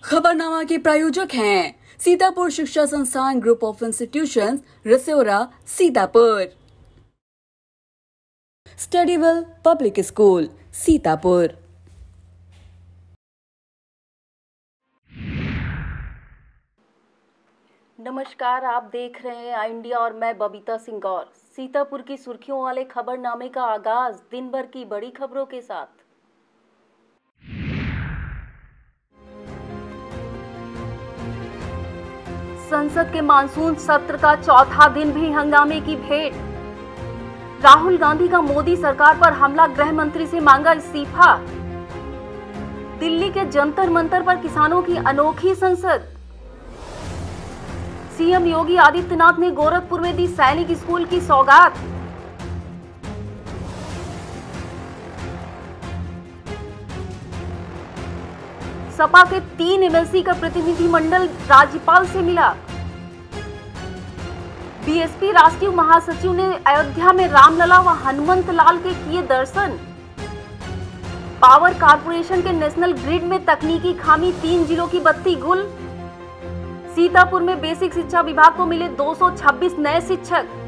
खबरनामा के प्रायोजक हैं Sitapur Shiksha Sansthan group of institutions, Rasora, Sitapur. Studywell public school, Sitapur. नमस्कार, आप देख रहे हैं आई इंडिया और मैं बबीता सिंह गौर। सीतापुर की सुर्खियों वाले खबरनामे का आगाज दिन भर की बड़ी खबरों के साथ। संसद के मानसून सत्र का चौथा दिन भी हंगामे की भेंट। राहुल गांधी का मोदी सरकार पर हमला, गृह मंत्री से मांगा इस्तीफा। दिल्ली के जंतर मंतर पर किसानों की अनोखी संसद। सीएम योगी आदित्यनाथ ने गोरखपुर में दी सैनिक स्कूल की सौगात। सपा के 3 एमएलसी का प्रतिनिधिमंडल राज्यपाल से मिला। बीएसपी राष्ट्रीय महासचिव ने अयोध्या में रामलला व हनुमंत लाल के किए दर्शन। पावर कारपोरेशन के नेशनल ग्रिड में तकनीकी खामी, 3 जिलों की बत्ती गुल। सीतापुर में बेसिक शिक्षा विभाग को मिले 226 नए शिक्षक।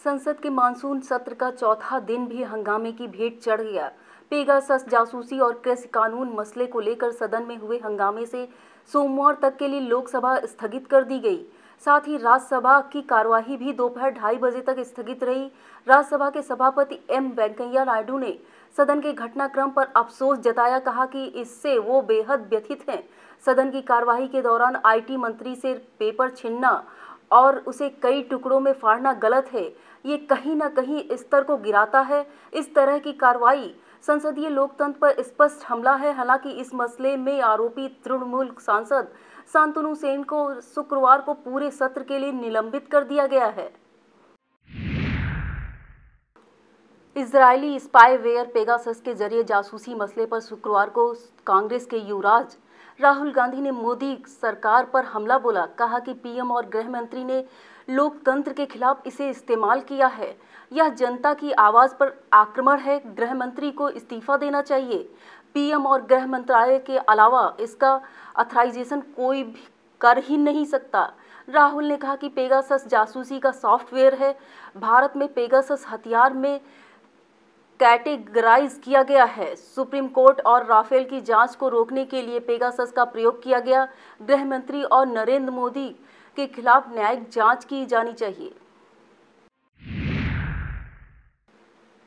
संसद के मानसून सत्र का चौथा दिन भी हंगामे की भेंट चढ़ गया। पेगासस जासूसी और कृषि कानून मसले को लेकर सदन में हुए हंगामे से सोमवार तक के लिए लोकसभा स्थगित कर दी गई। साथ ही राज्यसभा की कार्यवाही भी दोपहर 2:30 बजे तक स्थगित रही। राज्यसभा के सभापति एम वेंकैया नायडू ने सदन के घटनाक्रम पर अफसोस जताया, कहा कि इससे वो बेहद व्यथित हैं। सदन की कार्यवाही के दौरान आईटी मंत्री से पेपर छीनना और उसे कई टुकड़ों में फाड़ना गलत है। ये कहीं न कहीं स्तर को गिराता है। इस तरह की कार्रवाई संसदीय लोकतंत्र पर स्पष्ट हमला है। हालांकि इस मसले में आरोपी तृणमूल सांसद शांतनु सेन को शुक्रवार को पूरे सत्र के लिए निलंबित कर दिया गया है। इजरायली स्पाईवेयर पेगासस के जरिए जासूसी मसले पर शुक्रवार को कांग्रेस के युवराज राहुल गांधी ने मोदी सरकार पर हमला बोला। कहा कि पीएम और गृह मंत्री ने लोकतंत्र के खिलाफ इसे इस्तेमाल किया है। यह जनता की आवाज पर आक्रमण है। गृह मंत्री को इस्तीफा देना चाहिए। पीएम और गृह मंत्रालय के अलावा इसका ऑथराइजेशन कोई भी कर ही नहीं सकता। राहुल ने कहा कि पेगासस जासूसी का सॉफ्टवेयर है। भारत में पेगासस हथियार में कैटेगराइज किया गया है। सुप्रीम कोर्ट और राफेल की जांच को रोकने के लिए पेगासस का प्रयोग किया गया। गृह मंत्री और नरेंद्र मोदी के खिलाफ न्यायिक जांच की जानी चाहिए।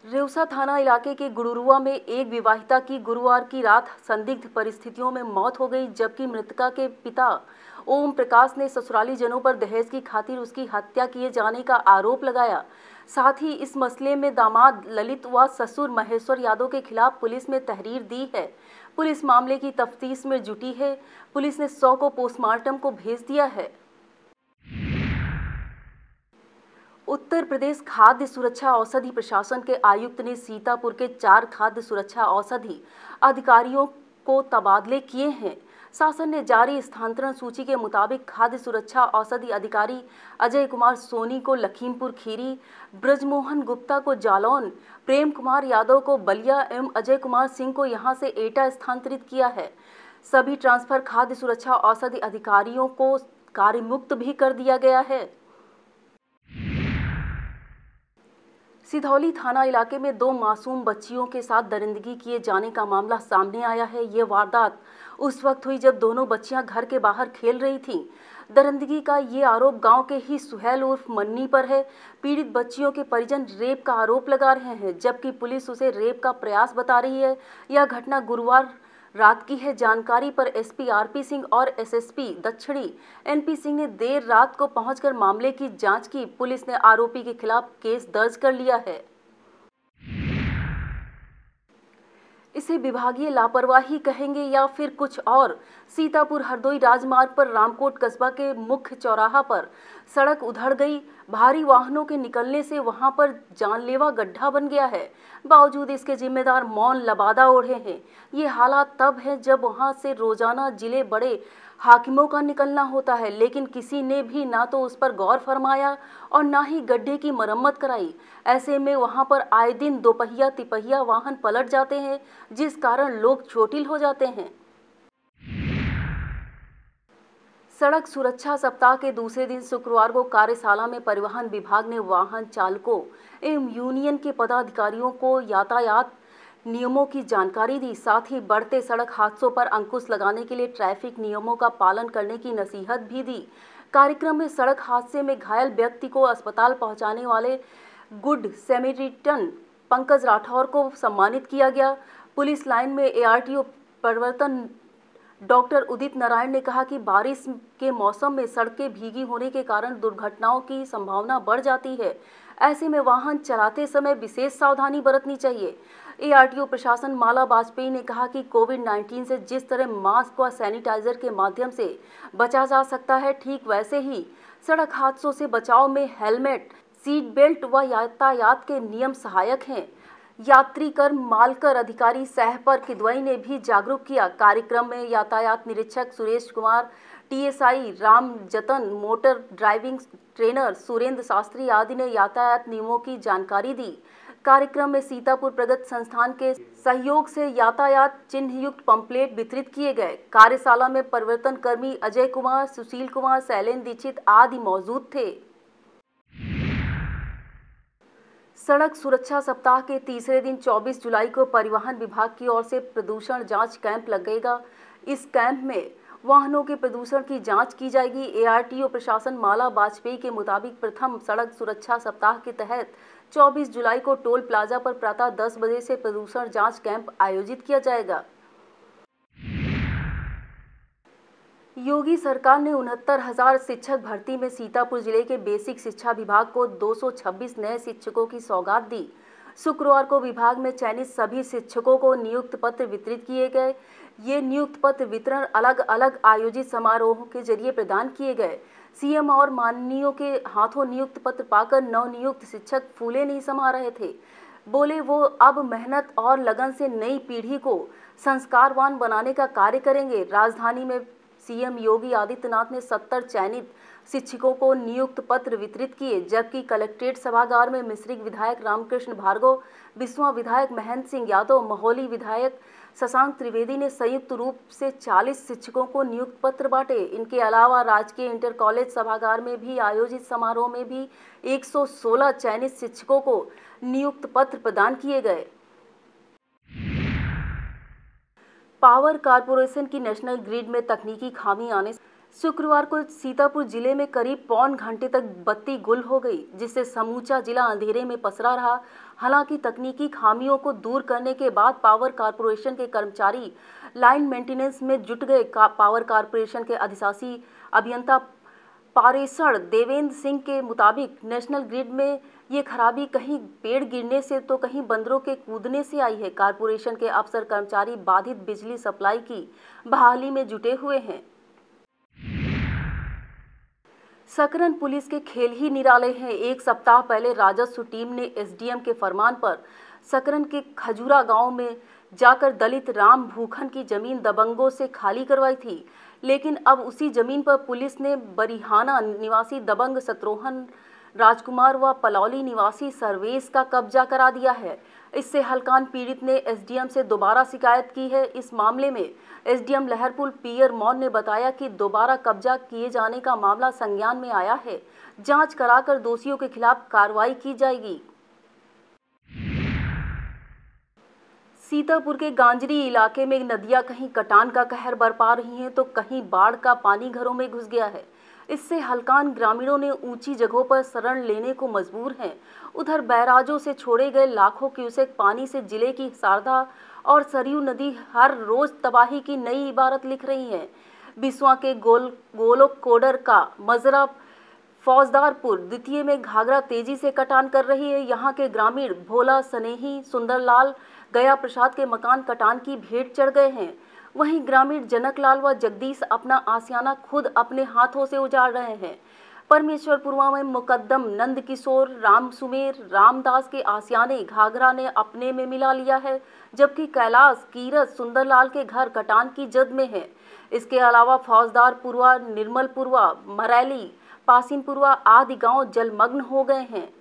रेउसा थाना इलाके के गुड़ुरुआ में एक विवाहिता की गुरुवार की रात संदिग्ध परिस्थितियों में मौत हो गई, जबकि मृतका के पिता ओम प्रकाश ने ससुराली जनों पर दहेज की खातिर उसकी हत्या किए जाने का आरोप लगाया। साथ ही इस मसले में दामाद ललित व ससुर महेश्वर यादव के खिलाफ पुलिस में तहरीर दी है। पुलिस मामले की तफ्तीश में जुटी है। पुलिस ने 100 को पोस्टमार्टम को भेज दिया है। उत्तर प्रदेश खाद्य सुरक्षा औषधि प्रशासन के आयुक्त ने सीतापुर के 4 खाद्य सुरक्षा औषधि अधिकारियों को तबादले किए हैं। शासन ने जारी स्थानांतरण सूची के मुताबिक खाद्य सुरक्षा औषधि अधिकारी अजय कुमार सोनी को लखीमपुर खीरी, ब्रजमोहन गुप्ता को जालौन, प्रेम कुमार यादव को बलिया एवं अजय कुमार सिंह को यहां से एटा स्थानांतरित किया है। सभी ट्रांसफर खाद्य सुरक्षा औषधि अधिकारियों को कार्यमुक्त भी कर दिया गया है। सिधौली थाना इलाके में 2 मासूम बच्चियों के साथ दरिंदगी किए जाने का मामला सामने आया है। ये वारदात उस वक्त हुई जब दोनों बच्चियां घर के बाहर खेल रही थीं। दरिंदगी का ये आरोप गांव के ही सुहेल उर्फ मन्नी पर है। पीड़ित बच्चियों के परिजन रेप का आरोप लगा रहे हैं, जबकि पुलिस उसे रेप का प्रयास बता रही है। यह घटना गुरुवार रात की है। जानकारी पर एसपी आरपी सिंह और एसएसपी दक्षिणी एनपी सिंह ने देर रात को पहुंचकर मामले की जांच की। पुलिस ने आरोपी के खिलाफ केस दर्ज कर लिया है। इसे विभागीय लापरवाही कहेंगे या फिर कुछ और। सीतापुर हरदोई राजमार्ग पर रामकोट कस्बा के मुख्य चौराहा पर सड़क उधड़ गई। भारी वाहनों के निकलने से वहां पर जानलेवा गड्ढा बन गया है। बावजूद इसके जिम्मेदार मौन लबादा ओढ़े हैं। ये हालात तब है जब वहां से रोजाना जिले बड़े हाकिमों का निकलना होता है, लेकिन किसी ने भी ना तो उस पर गौर फरमाया और ना ही गड्ढे की मरम्मत कराई। ऐसे में वहां पर आए दिन दोपहिया तिपहिया वाहन पलट जाते हैं, जिस कारण लोग चोटिल हो जाते हैं। सड़क सुरक्षा सप्ताह के दूसरे दिन शुक्रवार को कार्यशाला में परिवहन विभाग ने वाहन चालकों एवं यूनियन के पदाधिकारियों को यातायात नियमों की जानकारी दी। साथ ही बढ़ते सड़क हादसों पर अंकुश लगाने के लिए ट्रैफिक नियमों का पालन करने की नसीहत भी दी। कार्यक्रम में सड़क हादसे में घायल व्यक्ति को अस्पताल पहुंचाने वाले गुड सैमरिटन पंकज राठौर को सम्मानित किया गया। पुलिस लाइन में एआरटीओ प्रवर्तन डॉक्टर उदित नारायण ने कहा कि बारिश के मौसम में सड़कें भीगी होने के कारण दुर्घटनाओं की संभावना बढ़ जाती है। ऐसे में वाहन चलाते समय विशेष सावधानी बरतनी चाहिए। एआरटीओ प्रशासन माला वाजपेयी ने कहा कि कोविड-19 से जिस तरह मास्क व सैनिटाइजर के माध्यम से बचा जा सकता है, ठीक वैसे ही सड़क हादसों से बचाव में हेलमेट, सीट बेल्ट व यातायात के नियम सहायक हैं। यात्री कर मालकर अधिकारी सहपर किदवई ने भी जागरूक किया। कार्यक्रम में यातायात निरीक्षक सुरेश कुमार, टीएसआई राम जतन, motor driving trainer Surendra Shastri आदि ने यातायात नियमों की जानकारी दी। कार्यक्रम में सीतापुर प्रगति संस्थान के सहयोग से यातायात चिन्ह युक्त पंपलेट वितरित किए गए। कार्यशाला में परिवर्तन कर्मी अजय कुमार, सुशील कुमार, शैलेंद्र दीक्षित आदि मौजूद थे। सड़क सुरक्षा सप्ताह के तीसरे दिन 24 जुलाई को परिवहन विभाग की ओर से प्रदूषण जांच कैंप लगेगा। इस कैंप में वाहनों के प्रदूषण की जांच की जाएगी। एआरटीओ प्रशासन माला वाजपेयी के मुताबिक प्रथम सड़क सुरक्षा सप्ताह के तहत 24 जुलाई को टोल प्लाजा पर प्रातः 10 बजे से प्रदूषण जांच कैंप आयोजित किया जाएगा। योगी सरकार ने 69,000 शिक्षक भर्ती में सीतापुर जिले के बेसिक शिक्षा विभाग को 226 नए शिक्षकों की सौगात दी। शुक्रवार को विभाग में चयनित सभी शिक्षकों को नियुक्त पत्र वितरित किए गए। ये नियुक्त पत्र वितरण अलग अलग आयोजित समारोहों के जरिए प्रदान किए गए। सीएम और माननीयों के हाथों नियुक्त पत्र पाकर नवनियुक्त शिक्षक फूले नहीं समा रहे थे। बोले वो अब मेहनत और लगन से नई पीढ़ी को संस्कारवान बनाने का कार्य करेंगे। राजधानी में सीएम योगी आदित्यनाथ ने 70 चयनित शिक्षकों को नियुक्त पत्र वितरित किए, जबकि कलेक्ट्रेट सभागार में मिश्रिक विधायक रामकृष्ण भार्गव, बिस्वा विधायक महेंद्र सिंह यादव, महोली विधायक शशांक त्रिवेदी ने संयुक्त रूप से 40 शिक्षकों को नियुक्त पत्र बांटे। इनके अलावा राजकीय इंटर कॉलेज सभागार में भी आयोजित समारोह में भी 116 चयनित शिक्षकों को नियुक्त पत्र प्रदान किए गए। पावर कारपोरेशन की नेशनल ग्रिड में तकनीकी खामी आने से शुक्रवार को सीतापुर जिले में करीब पौन घंटे तक बत्ती गुल हो गई, जिससे समूचा जिला अंधेरे में पसरा रहा। हालांकि तकनीकी खामियों को दूर करने के बाद पावर कारपोरेशन के कर्मचारी लाइन मेंटेनेंस में जुट गए। पावर कारपोरेशन के अधिशासी अभियंता पारेषण देवेंद्र सिंह के मुताबिक नेशनल ग्रिड में ये खराबी कहीं पेड़ गिरने से तो कहीं बंदरों के कूदने से आई है। कारपोरेशन के अफसर कर्मचारी बाधित बिजली सप्लाई की बहाली में जुटे हुए हैं। सकरन पुलिस के खेल ही निराले हैं। एक सप्ताह पहले राजस्व टीम ने एसडीएम के फरमान पर सकरन के खजूरा गांव में जाकर दलित राम भूखन की जमीन दबंगों से खाली करवाई थी, लेकिन अब उसी जमीन पर पुलिस ने बरिहाना निवासी दबंग शत्रुघ्न राजकुमार व पलौली निवासी सर्वेश का कब्जा करा दिया है। इससे हलकान पीड़ित ने एसडीएम से दोबारा शिकायत की है। इस मामले में एसडीएम लहरपुर पियर मौन ने बताया कि दोबारा कब्जा किए जाने का मामला संज्ञान में आया है। जांच कराकर दोषियों के खिलाफ कार्रवाई की जाएगी। सीतापुर के गांजरी इलाके में नदियां कहीं कटान का कहर बरपा रही हैं तो कहीं बाढ़ का पानी घरों में घुस गया है। इससे हलकान ग्रामीणों ने ऊंची जगहों पर शरण लेने को मजबूर हैं। उधर बैराजों से छोड़े गए लाखों क्यूसेक पानी से जिले की शारदा और सरयू नदी हर रोज तबाही की नई इबारत लिख रही है। बिस्वा के गोलोक कोडर का मजरा फौजदारपुर द्वितीय में घाघरा तेजी से कटान कर रही है। यहाँ के ग्रामीण भोला, सनेही, सुंदरलाल, गया प्रसाद के मकान कटान की भेंट चढ़ गए हैं। वहीं ग्रामीण जनकलाल व जगदीश अपना आसियाना खुद अपने हाथों से उजाड़ रहे हैं। परमेश्वरपुरवा में मुकद्दम नंद किशोर, राम सुमेर, रामदास के आसियाने घाघरा ने अपने में मिला लिया है, जबकि कैलाश, कीरत, सुंदरलाल के घर कटान की जद में है। इसके अलावा फौजदारपुरवा, निर्मलपुरवा, मरैली, पासीनपुरवा आदि गांव जलमग्न हो गए हैं।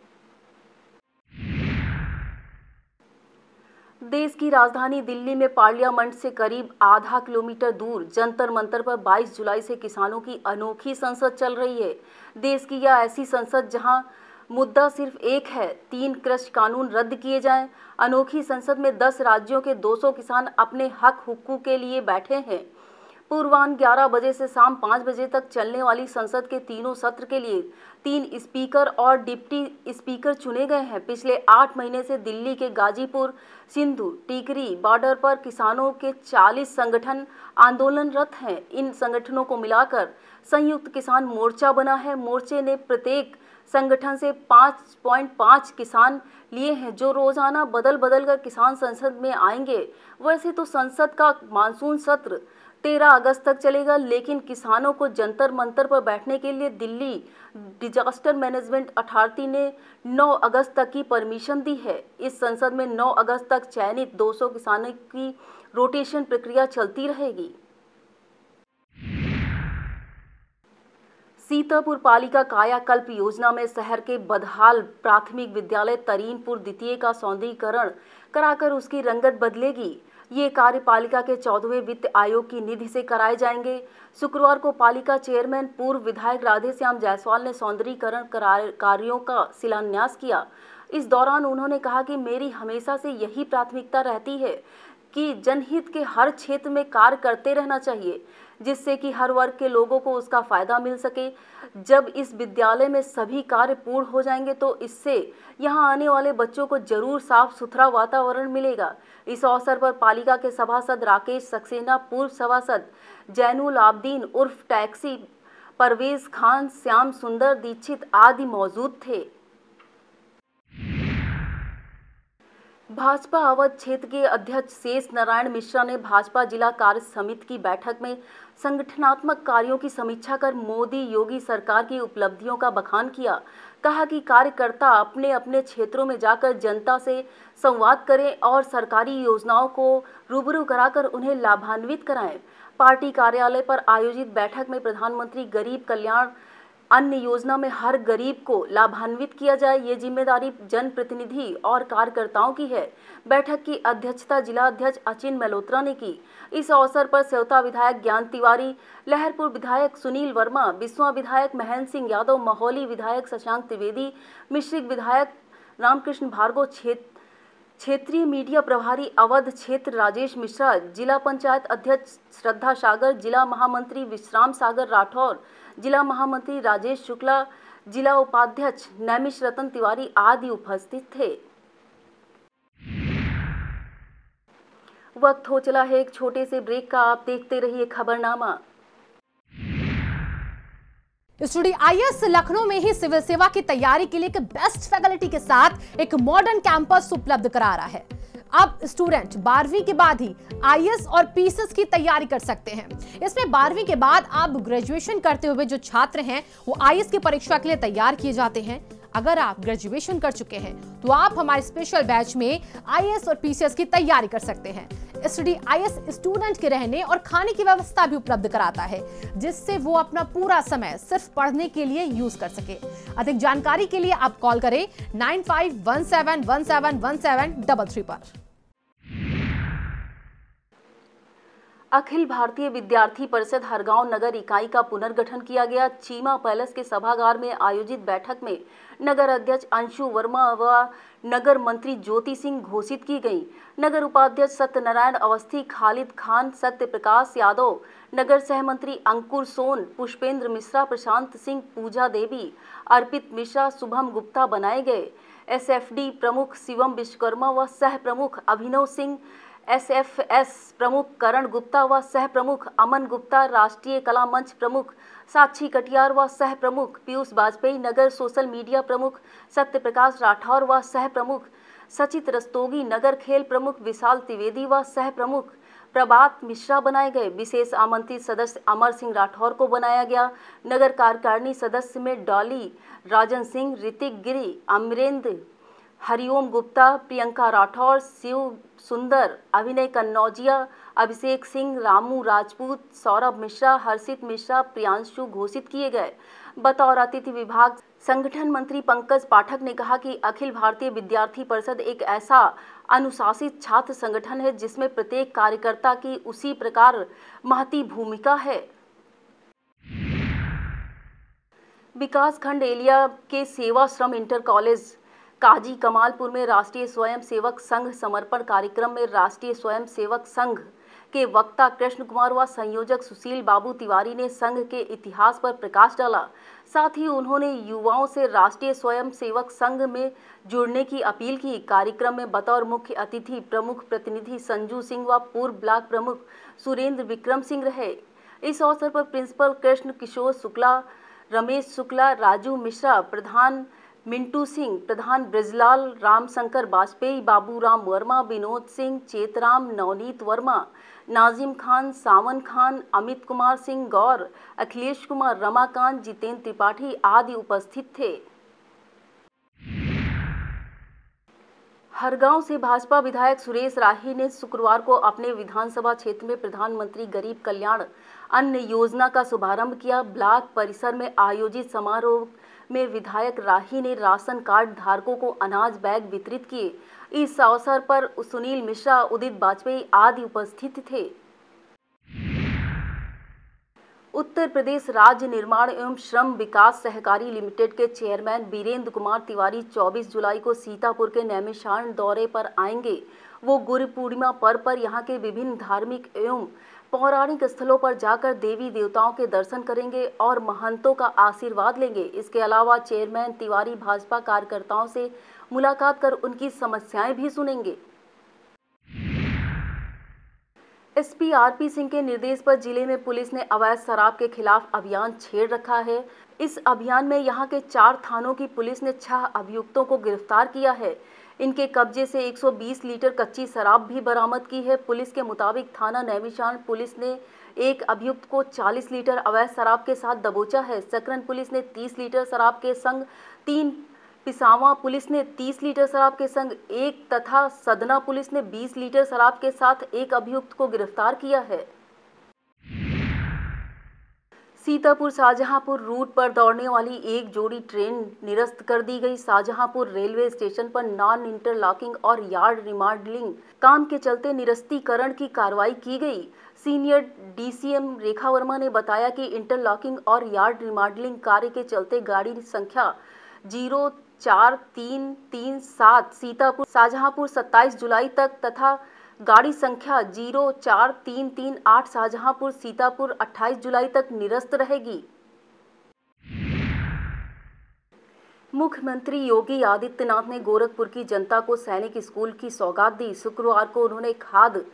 देश की राजधानी दिल्ली में पार्लियामेंट से करीब आधा किलोमीटर दूर जंतर मंतर पर 22 जुलाई से किसानों की अनोखी संसद चल रही है। देश की यह ऐसी संसद जहां मुद्दा सिर्फ एक है, 3 कृषि कानून रद्द किए जाएं। अनोखी संसद में 10 राज्यों के 200 किसान अपने हक हुकूक के लिए बैठे हैं। पूर्वाह्न 11 बजे से शाम 5 बजे तक चलने वाली संसद के तीनों सत्र के लिए 3 स्पीकर और डिप्टी स्पीकर चुने गए हैं। पिछले 8 महीने से दिल्ली के गाजीपुर, सिंधु, टीकरी बॉर्डर पर किसानों के 40 संगठन आंदोलनरत हैं। इन संगठनों को मिलाकर संयुक्त किसान मोर्चा बना है। मोर्चे ने प्रत्येक संगठन से 5.5 किसान लिए हैं, जो रोजाना बदल कर किसान संसद में आएंगे। वैसे तो संसद का मानसून सत्र 13 अगस्त तक चलेगा, लेकिन किसानों को जंतर मंतर पर बैठने के लिए दिल्ली डिजास्टर मैनेजमेंट अथॉरिटी ने 9 अगस्त तक की परमिशन दी है। इस संसद में 9 अगस्त तक चयनित 200 किसानों की रोटेशन प्रक्रिया चलती रहेगी। सीतापुर पालिका कायाकल्प योजना में शहर के बदहाल प्राथमिक विद्यालय तरीनपुर द्वितीय का सौंदर्यीकरण कराकर उसकी रंगत बदलेगी। ये कार्य पालिका के 14वें वित्त आयोग की निधि से कराए जाएंगे। शुक्रवार को पालिका चेयरमैन पूर्व विधायक राधेश्याम जायसवाल ने सौंदर्यीकरण कार्यों का शिलान्यास किया। इस दौरान उन्होंने कहा कि मेरी हमेशा से यही प्राथमिकता रहती है कि जनहित के हर क्षेत्र में कार्य करते रहना चाहिए, जिससे कि हर वर्ग के लोगों को उसका फायदा मिल सके। जब इस विद्यालय में सभी कार्य पूर्ण हो जाएंगे तो इससे यहाँ आने वाले बच्चों को जरूर साफ सुथरा वातावरण मिलेगा। इस अवसर पर पालिका के सभासद राकेश सक्सेना, पूर्व सभासद जैनुल आबदीन उर्फ टैक्सी, परवेज खान, श्याम सुंदर दीक्षित आदि मौजूद थे। भाजपा अवध क्षेत्र के अध्यक्ष शेष नारायण मिश्रा ने भाजपा जिला कार्य समिति की बैठक में संगठनात्मक कार्यों की समीक्षा कर मोदी योगी सरकार की उपलब्धियों का बखान किया। कहा कि कार्यकर्ता अपने अपने क्षेत्रों में जाकर जनता से संवाद करें और सरकारी योजनाओं को रूबरू कराकर उन्हें लाभान्वित कराएं। पार्टी कार्यालय पर आयोजित बैठक में प्रधानमंत्री गरीब कल्याण अन्न योजना में हर गरीब को लाभान्वित किया जाए, ये जिम्मेदारी जनप्रतिनिधि और कार्यकर्ताओं की है। बैठक की अध्यक्षता जिला अध्यक्ष अचिन मल्होत्रा ने की। इस अवसर पर सेवता विधायक ज्ञान तिवारी, लहरपुर विधायक सुनील वर्मा, बिस्वा विधायक महेंद्र सिंह यादव, महौली विधायक शशांक त्रिवेदी, मिश्रिक विधायक रामकृष्ण भार्गव, क्षेत्रीय मीडिया प्रभारी अवध क्षेत्र राजेश मिश्रा, जिला पंचायत अध्यक्ष श्रद्धा सागर, जिला महामंत्री विश्राम सागर राठौर, जिला महामंत्री राजेश शुक्ला, जिला उपाध्यक्ष नैमिष रतन तिवारी आदि उपस्थित थे। वक्त हो चला है एक छोटे से ब्रेक का। आप देखते रहिए खबरनामा। स्टूडियो आईएएस लखनऊ में ही सिविल सेवा की तैयारी के लिए एक बेस्ट फैकल्टी के साथ एक मॉडर्न कैंपस उपलब्ध करा रहा है। अब स्टूडेंट 12वीं के बाद ही आईएएस और पीसीएस की तैयारी कर सकते हैं। इसमें 12वीं के बाद आप ग्रेजुएशन करते हुए जो छात्र हैं वो आईएएस की परीक्षा के लिए तैयार किए जाते हैं। अगर आप ग्रेजुएशन कर चुके हैं तो आप हमारे स्पेशल बैच में आईएएस और पीसीएस की तैयारी कर सकते हैं। स्टडी आईएएस स्टूडेंट के रहने और खाने की व्यवस्था भी उपलब्ध कराता है, जिससे वो अपना पूरा समय सिर्फ पढ़ने के लिए यूज कर सके। अधिक जानकारी के लिए आप कॉल करें 9517171733 पर। अखिल भारतीय विद्यार्थी परिषद हरगांव नगर इकाई का पुनर्गठन किया गया। चीमा पैलेस के सभागार में आयोजित बैठक में नगर अध्यक्ष अंशु वर्मा व नगर मंत्री ज्योति सिंह घोषित की गई। नगर उपाध्यक्ष सत्यनारायण अवस्थी, खालिद खान, सत्य प्रकाश यादव, नगर सहमंत्री अंकुर सोन, पुष्पेंद्र मिश्रा, प्रशांत सिंह, पूजा देवी, अर्पित मिश्रा, शुभम गुप्ता बनाए गए। एसएफडी प्रमुख शिवम विश्वकर्मा व सह प्रमुख अभिनव सिंह, एसएफएस प्रमुख करण गुप्ता व सह प्रमुख अमन गुप्ता, राष्ट्रीय कला मंच प्रमुख साक्षी कटियार व सह प्रमुख पीयूष वाजपेयी, नगर सोशल मीडिया प्रमुख सत्य प्रकाश राठौर व सह प्रमुख सचित रस्तोगी, नगर खेल प्रमुख विशाल त्रिवेदी व सह प्रमुख प्रभात मिश्रा बनाए गए। विशेष आमंत्रित सदस्य अमर सिंह राठौर को बनाया गया। नगर कार्यकारिणी सदस्य में डॉली, राजन सिंह, ऋतिक गिरी, अमरेंद्र, हरिओम गुप्ता, प्रियंका राठौर, शिव सुंदर, अभिनय कन्नौजिया, अभिषेक सिंह, रामू राजपूत, सौरभ मिश्रा, हर्षित मिश्रा, प्रियांशु घोषित किए गए। बतौर अतिथि विभाग संगठन मंत्री पंकज पाठक ने कहा कि अखिल भारतीय विद्यार्थी परिषद एक ऐसा अनुशासित छात्र संगठन है जिसमें प्रत्येक कार्यकर्ता की उसी प्रकार महती भूमिका है। विकासखंड एलिया के सेवाश्रम इंटर कॉलेज काजी कमालपुर में राष्ट्रीय स्वयं सेवक संघ समर्पण कार्यक्रम में राष्ट्रीय स्वयं सेवक संघ के वक्ता कृष्ण कुमार व संयोजक सुशील बाबू तिवारी ने संघ के इतिहास पर प्रकाश डाला। साथ ही उन्होंने युवाओं से राष्ट्रीय स्वयं सेवक संघ में जुड़ने की अपील की। कार्यक्रम में बतौर मुख्य अतिथि प्रमुख प्रतिनिधि संजू सिंह व पूर्व ब्लॉक प्रमुख सुरेंद्र विक्रम सिंह रहे। इस अवसर पर प्रिंसिपल कृष्ण किशोर शुक्ला, रमेश शुक्ला, राजू मिश्रा, प्रधान मिंटू सिंह, प्रधान ब्रजलाल, रामशंकर वाजपेयी, बाबूराम वर्मा, विनोद सिंह, चेतराम, नवनीत वर्मा, नाजिम खान, सावन खान, अमित कुमार सिंह गौर, अखिलेश कुमार, रमाकांत, जितेंद्र त्रिपाठी आदि उपस्थित थे। हरगांव से भाजपा विधायक सुरेश राही ने शुक्रवार को अपने विधानसभा क्षेत्र में प्रधानमंत्री गरीब कल्याण अन्न योजना का शुभारंभ किया। ब्लॉक परिसर में आयोजित समारोह में विधायक राही ने राशन कार्ड धारकों को अनाज बैग वितरित किए। इस अवसर पर सुनील मिश्रा, उदित वाजपेयी आदि उपस्थित थे। उत्तर प्रदेश राज्य निर्माण एवं श्रम विकास सहकारी लिमिटेड के चेयरमैन वीरेंद्र कुमार तिवारी 24 जुलाई को सीतापुर के नैमिषारण्य दौरे पर आएंगे। वो गुरु पूर्णिमा पर्व पर यहां के विभिन्न धार्मिक एवं पौराणिक स्थलों पर जाकर देवी देवताओं के दर्शन करेंगे और महंतों का आशीर्वाद लेंगे। इसके अलावा चेयरमैन तिवारी भाजपा कार्यकर्ताओं से मुलाकात कर उनकी समस्याएं भी सुनेंगे। एसपी आरपी सिंह के निर्देश पर जिले में पुलिस ने अवैध शराब के खिलाफ अभियान छेड़ रखा है। इस अभियान में यहां के 4 थानों की पुलिस ने 6 अभियुक्तों को गिरफ्तार किया है। इनके कब्जे से 120 लीटर कच्ची शराब भी बरामद की है। पुलिस के मुताबिक थाना नैमिषारण्य पुलिस ने एक अभियुक्त को 40 लीटर अवैध शराब के साथ दबोचा है। सकरन पुलिस ने 30 लीटर शराब के संग 3, पिसावा पुलिस ने 30 लीटर शराब के संग 1 तथा सदना पुलिस ने 20 लीटर शराब के साथ एक अभियुक्त को गिरफ्तार किया है। सीतापुर शाहजहांपुर रूट पर दौड़ने वाली एक जोड़ी ट्रेन निरस्त कर दी गई। शाहजहांपुर रेलवे स्टेशन पर नॉन इंटरलॉकिंग और यार्ड रिमॉडलिंग काम के चलते निरस्तीकरण की कार्रवाई की गई। सीनियर डीसीएम रेखा वर्मा ने बताया कि इंटरलॉकिंग और यार्ड रिमॉडलिंग कार्य के चलते गाड़ी संख्या 04337 सीतापुर शाहजहांपुर 27 जुलाई तक तथा गाड़ी संख्या 04338 शाहजहांपुर सीतापुर 28 जुलाई तक निरस्त रहेगी। मुख्यमंत्री योगी आदित्यनाथ ने गोरखपुर की जनता को सैनिक स्कूल की सौगात दी। शुक्रवार को उन्होंने खाद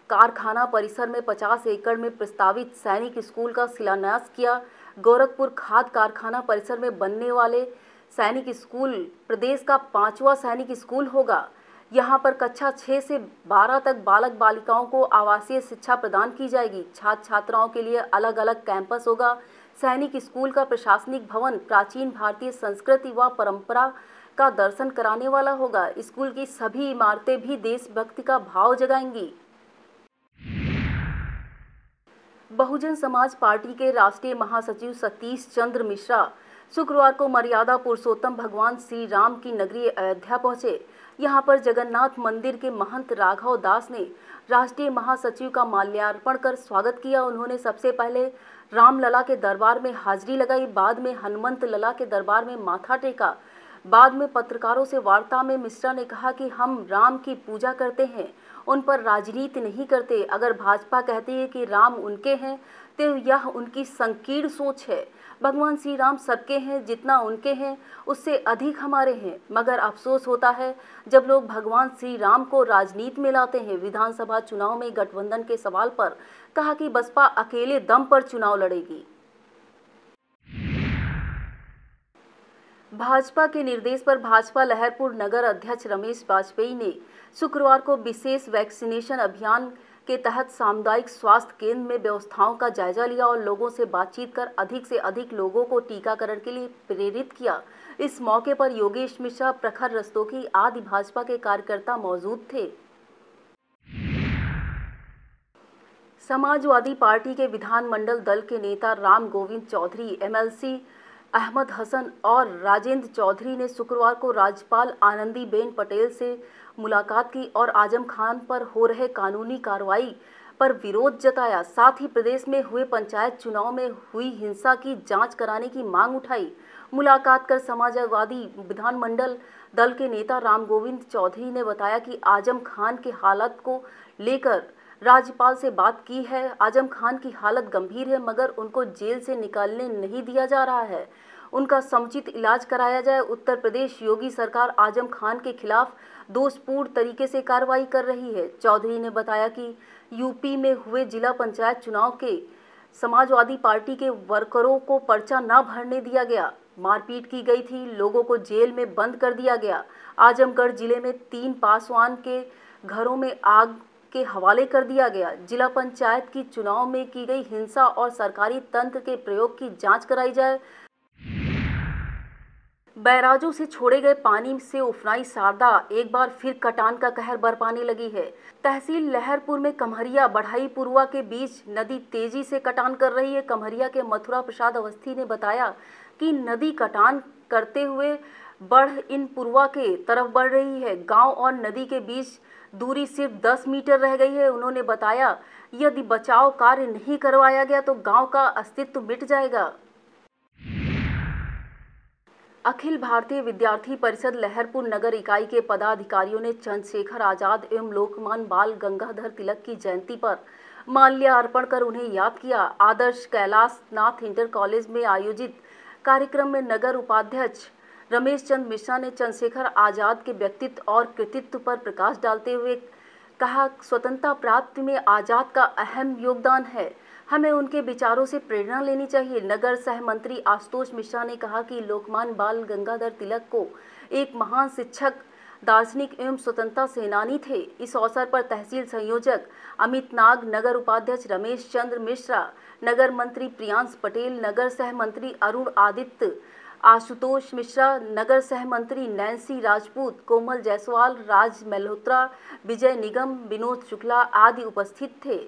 कारखाना परिसर में 50 एकड़ में प्रस्तावित सैनिक स्कूल का शिलान्यास किया। गोरखपुर खाद कारखाना परिसर में बनने वाले सैनिक स्कूल प्रदेश का 5वां सैनिक स्कूल होगा। यहाँ पर कक्षा 6 से 12 तक बालक बालिकाओं को आवासीय शिक्षा प्रदान की जाएगी। छात्र छात्राओं के लिए अलग अलग कैंपस होगा। सैनिक स्कूल का प्रशासनिक भवन प्राचीन भारतीय संस्कृति व परंपरा का दर्शन कराने वाला होगा। स्कूल की सभी इमारतें भी देशभक्ति का भाव जगाएंगी। बहुजन समाज पार्टी के राष्ट्रीय महासचिव सतीश चंद्र मिश्रा शुक्रवार को मर्यादा पुरुषोत्तम भगवान श्री राम की नगरी अयोध्या पहुंचे। यहां पर जगन्नाथ मंदिर के महंत राघव दास ने राष्ट्रीय महासचिव का माल्यार्पण कर स्वागत किया। उन्होंने सबसे पहले रामलला के दरबार में हाजिरी लगाई, बाद में हनुमंत लला के दरबार में माथा टेका। बाद में पत्रकारों से वार्ता में मिश्रा ने कहा कि हम राम की पूजा करते हैं, उन पर राजनीति नहीं करते। अगर भाजपा कहती है कि राम उनके हैं तो यह उनकी संकीर्ण सोच है। भगवान श्री राम सबके हैं, जितना उनके हैं उससे अधिक हमारे हैं। मगर अफसोस होता है जब लोग भगवान श्री राम को राजनीति में लाते हैं। विधानसभा चुनाव में गठबंधन के सवाल पर कहा कि बसपा अकेले दम पर चुनाव लड़ेगी। भाजपा के निर्देश पर भाजपा लहरपुर नगर अध्यक्ष रमेश वाजपेयी ने शुक्रवार को विशेष वैक्सीनेशन अभियान के तहत सामुदायिक स्वास्थ्य केंद्र में व्यवस्थाओं का जायजा लिया और लोगों से बातचीत कर अधिक से अधिक लोगों को टीकाकरण के लिए प्रेरित किया। इस मौके पर योगेश मिश्रा, प्रखर रस्तोगी आदि भाजपा के कार्यकर्ता मौजूद थे। समाजवादी पार्टी के विधानमंडल दल के नेता राम गोविंद चौधरी, एमएलसी अहमद हसन और राजेंद्र चौधरी ने शुक्रवार को राज्यपाल आनंदीबेन पटेल से मुलाकात की और आजम खान पर हो रहे कानूनी कार्रवाई पर विरोध जताया। साथ ही प्रदेश में हुए पंचायत चुनाव में हुई हिंसा की जांच कराने की मांग उठाई। मुलाकात कर समाजवादी विधानमंडल दल के नेता राम गोविंद चौधरी ने बताया कि आजम खान की हालत को लेकर राज्यपाल से बात की है। आजम खान की हालत गंभीर है, मगर उनको जेल से निकालने नहीं दिया जा रहा है। उनका समुचित इलाज कराया जाए। उत्तर प्रदेश योगी सरकार आजम खान के खिलाफ दोषपूर्ण तरीके से कार्रवाई कर रही है। चौधरी ने बताया कि यूपी में हुए जिला पंचायत चुनाव के समाजवादी पार्टी के वर्करों को पर्चा न भरने दिया गया, मारपीट की गई थी, लोगों को जेल में बंद कर दिया गया। आजमगढ़ जिले में 3 पासवान के घरों में आग के हवाले कर दिया गया। जिला पंचायत की चुनाव में की गई हिंसा और सरकारी तंत्र के प्रयोग की जांच कराई जाए। बैराजों से छोड़े गए पानी से उफनाई शारदा एक बार फिर कटान का कहर बरपाने लगी है। तहसील लहरपुर में कम्हरिया बढ़ाई पुरुआ के बीच नदी तेजी से कटान कर रही है। कम्हरिया के मथुरा प्रसाद अवस्थी ने बताया कि नदी कटान करते हुए बढ़ इन पुरुआ के तरफ बढ़ रही है। गांव और नदी के बीच दूरी सिर्फ 10 मीटर रह गई है। उन्होंने बताया यदि बचाव कार्य नहीं करवाया गया तो गांव का अस्तित्व मिट जाएगा। अखिल भारतीय विद्यार्थी परिषद लहरपुर नगर इकाई के पदाधिकारियों ने चंद्रशेखर आजाद एवं लोकमान्य बाल गंगाधर तिलक की जयंती पर माल्यार्पण कर उन्हें याद किया। आदर्श कैलाश नाथ इंटर कॉलेज में आयोजित कार्यक्रम में नगर उपाध्यक्ष रमेश चंद्र मिश्रा ने चंद्रशेखर आजाद के व्यक्तित्व और कृतित्व पर प्रकाश डालते हुए कहा, स्वतंत्रता प्राप्ति में आजाद का अहम योगदान है, हमें उनके विचारों से प्रेरणा लेनी चाहिए। नगर सह मंत्री आशुतोष मिश्रा ने कहा कि लोकमान्य बाल गंगाधर तिलक को एक महान शिक्षक, दार्शनिक एवं स्वतंत्रता सेनानी थे। इस अवसर पर तहसील संयोजक अमित नाग, नगर उपाध्यक्ष रमेश चंद्र मिश्रा, नगर मंत्री प्रियांश पटेल, नगर सह मंत्री अरुण आदित्य, आशुतोष मिश्रा, नगर सह मंत्री नैन्सी राजपूत, कोमल जायसवाल, राज मल्होत्रा, विजय निगम, विनोद शुक्ला आदि उपस्थित थे।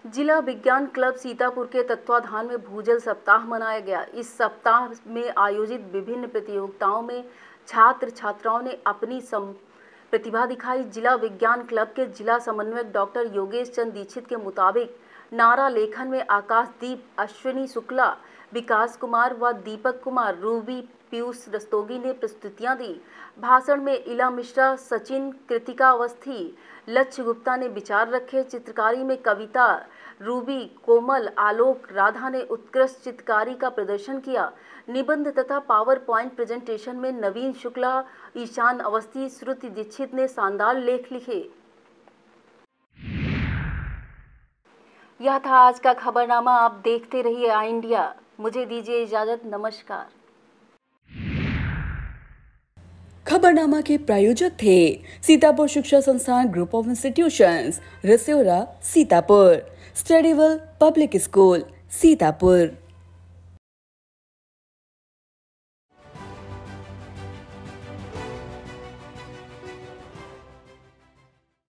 जिला विज्ञान क्लब सीतापुर के तत्वाधान में भूजल सप्ताह मनाया गया। इस सप्ताह में आयोजित विभिन्न प्रतियोगिताओं में छात्र छात्राओं ने अपनी प्रतिभा दिखाई। जिला विज्ञान क्लब के जिला समन्वयक डॉक्टर योगेश चंद्र दीक्षित के मुताबिक नारा लेखन में आकाशदीप, अश्विनी शुक्ला, विकास कुमार व दीपक कुमार, रूबी, पीयूष रस्तोगी ने प्रस्तुतियां दी। भाषण में इला मिश्रा, सचिन, कृतिका अवस्थी, लक्ष्य गुप्ता ने विचार रखे। चित्रकारी में कविता, रूबी, कोमल, आलोक, राधा ने उत्कृष्ट चित्रकारी का प्रदर्शन किया। निबंध तथा पावर पॉइंट प्रेजेंटेशन में नवीन शुक्ला, ईशान अवस्थी, श्रुति दीक्षित ने शानदार लेख लिखे। यह था आज का खबरनामा। आप देखते रहिए आई इंडिया। मुझे दीजिए इजाजत। नमस्कार। खबरनामा के प्रायोजक थे Sitapur Shiksha Sansthan group of institutions, Rasora, Sitapur, Studywell public school, Sitapur.